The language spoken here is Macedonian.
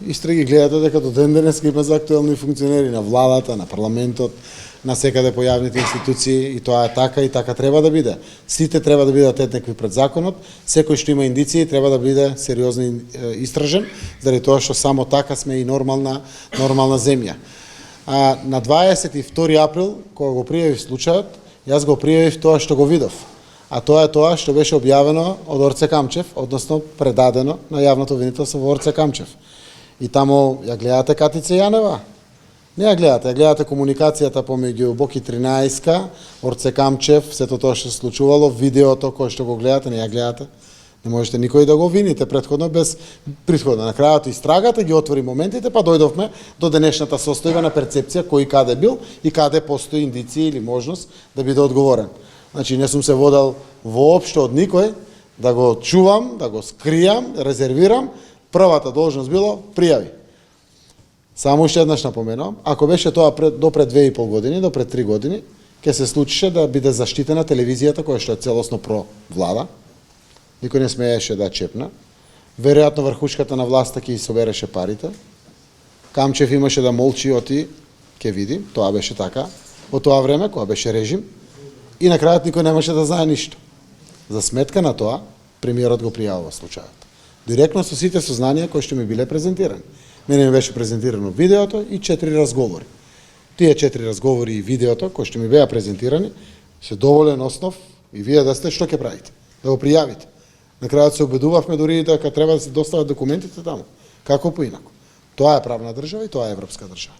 Истри ги гледате дека до ден денес има за актуелни функционери на владата, на парламентот, на секаде по јавните институции, и тоа е така и така треба да биде. Сите треба да бидат еднакви пред законот, секој што има индиции треба да биде сериозно истражен, заради тоа што само така сме и нормална земја. На 22 април, кога го пријавив случајот, јас го пријавив тоа што го видов. А тоа е тоа што беше објавено од Орце Камчев, односно предадено на јавното обвинителство во Орце Камчев. И таму ја гледате Катица Јанева? Не ја гледате комуникацијата помеѓу Боки 13-ка, Орце Камчев, сето тоа што се случувало, видеото кој што го гледате, не ја гледате. Не можете никој да го вините претходно без претходно. На крајот истрагата ги отвори моментите, па дојдовме до денешната состојба на перцепција кој каде бил и каде постои индиција или можност да биде одговорен. Значи не сум се водел воопшто од никој да го чувам, да го скријам, резервирам. Првата должност било пријави. Само уште еднаш напоменувам, ако беше тоа до пред 2,5 години, до пред 3 години, ќе се случише да биде заштитена телевизијата која што е целосно про влада. Никој не смееше да чепна. Веројатно врхушката на власта ќе собереше парите. Камчев имаше да молчи, оти ќе види, тоа беше така во тоа време кога беше режим, и на крајот никој немаше да знае ништо. За сметка на тоа, премиерот го пријавува случајот. Директно со сите сознанија кои што ми биле презентирани. Мене ми беше презентирано видеото и 4 разговори. Тие 4 разговори и видеото кои што ми беа презентирани се доволен основ и вие да сте што ќе правите, да го пријавите. На крајот се убедувавме дури дека треба да се достават документите таму. Како поинако? Тоа е правна држава и тоа е европска држава.